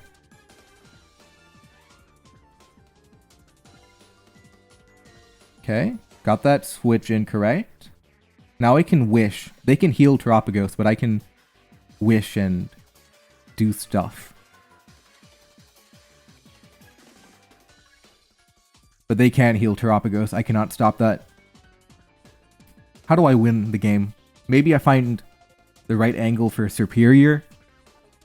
Okay, got that switch incorrect. Now I can Wish. They can heal Terapagos, but I can Wish and do stuff. But they can't heal Terapagos. I cannot stop that. How do I win the game? Maybe I find the right angle for Superior.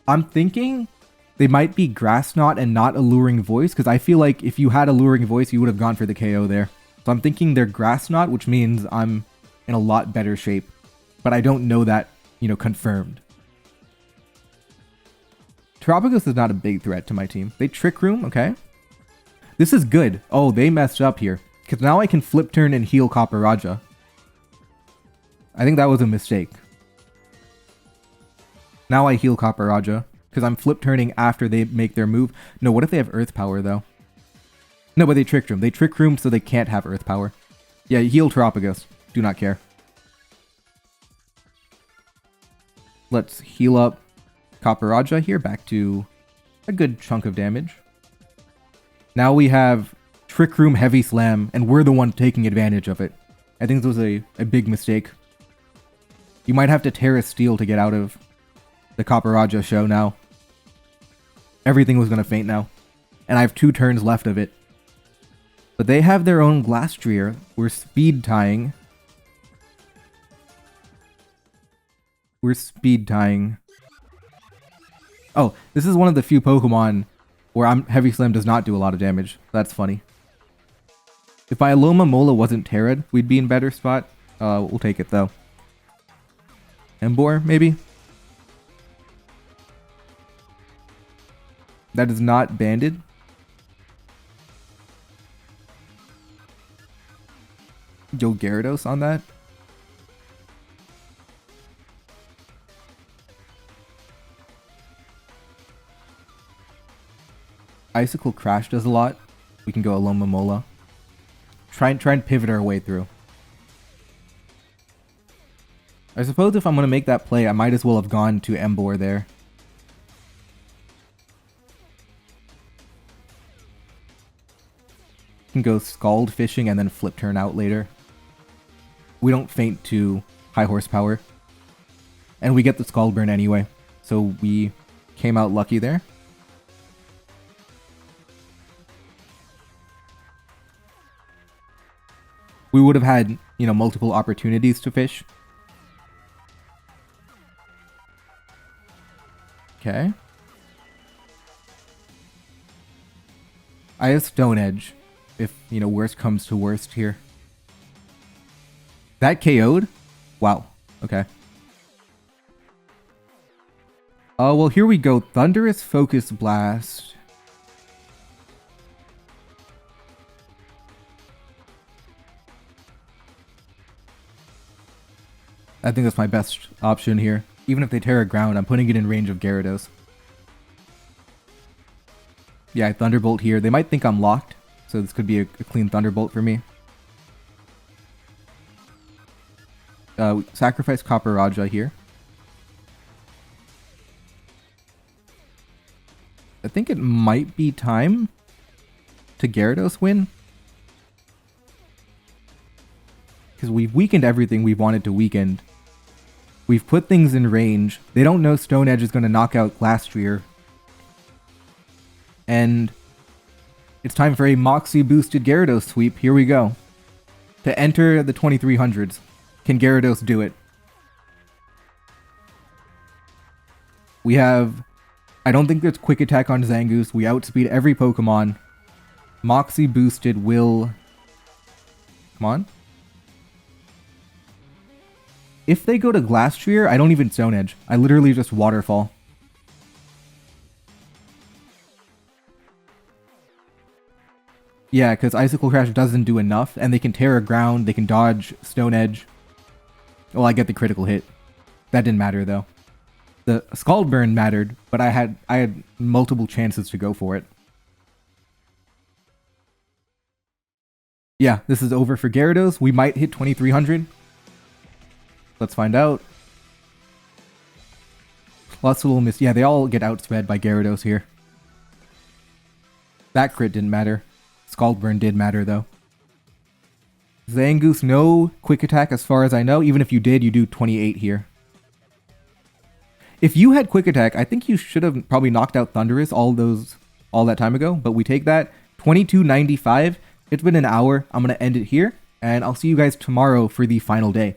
I'm thinking they might be Grass Knot and not Alluring Voice, because I feel like if you had Alluring Voice, you would have gone for the KO there. So I'm thinking they're Grass Knot, which means I'm in a lot better shape. But I don't know that, you know, confirmed. Terapagos is not a big threat to my team. They Trick Room, okay. This is good. Oh, they messed up here. Because now I can flip turn and heal Copperajah. I think that was a mistake. Now I heal Copperajah. Because I'm flip turning after they make their move. No, what if they have Earth Power though? No, but they Trick Room. They Trick Room so they can't have Earth Power. Yeah, heal Terapagos. Do not care. Let's heal up Copperajah here back to a good chunk of damage. Now we have Trick Room Heavy Slam, and we're the one taking advantage of it. I think this was a big mistake. You might have to Terra Steel to get out of the Copperajah show now. Everything was going to faint now. And I have 2 turns left of it. But they have their own Glastrier. We're speed tying. Oh, this is one of the few Pokemon where Heavy Slam does not do a lot of damage. That's funny. If my Alomomola wasn't Terra'd, we'd be in better spot. We'll take it though. Emboar, maybe? That is not banded. Go Gyarados on that. Icicle Crash does a lot. We can go Alomomola. Try and pivot our way through. I suppose if I'm going to make that play, I might as well have gone to Emboar there. Can go Scald Fishing and then Flip Turn out later. We don't faint to high horsepower. And we get the Scald Burn anyway. So we came out lucky there. We would have had, you know, multiple opportunities to fish. Okay. I have Stone Edge. If, you know, worst comes to worst here. That KO'd? Wow. Okay. Oh, well, here we go. Thunderous Focus Blast. I think that's my best option here. Even if they Terra Ground, I'm putting it in range of Gyarados. Yeah, Thunderbolt here. They might think I'm locked. So this could be a clean Thunderbolt for me. Sacrifice Copperajah here. I think it might be time to Gyarados win. Because we've weakened everything we've wanted to weaken. We've put things in range. They don't know Stone Edge is going to knock out Glastrier. And it's time for a Moxie boosted Gyarados sweep. Here we go. To enter the 2300s. Can Gyarados do it? We have... I don't think there's Quick Attack on Zangoose. We outspeed every Pokemon. Moxie boosted will... Come on. If they go to Glastrier, I don't even Stone Edge. I literally just Waterfall. Yeah, because Icicle Crash doesn't do enough, and they can Terra Ground, they can dodge Stone Edge. Well, I get the critical hit. That didn't matter, though. The Scald Burn mattered, but I had multiple chances to go for it. Yeah, this is over for Gyarados. We might hit 2300. Let's find out. Lots of little miss. Yeah, they all get outsped by Gyarados here. That crit didn't matter. Scald Burn did matter, though. Zangoose, no Quick Attack as far as I know. Even if you did, you do 28 here. If you had Quick Attack, I think you should have probably knocked out Thundurus all that time ago. But we take that. 2295. It's been an hour. I'm going to end it here. And I'll see you guys tomorrow for the final day.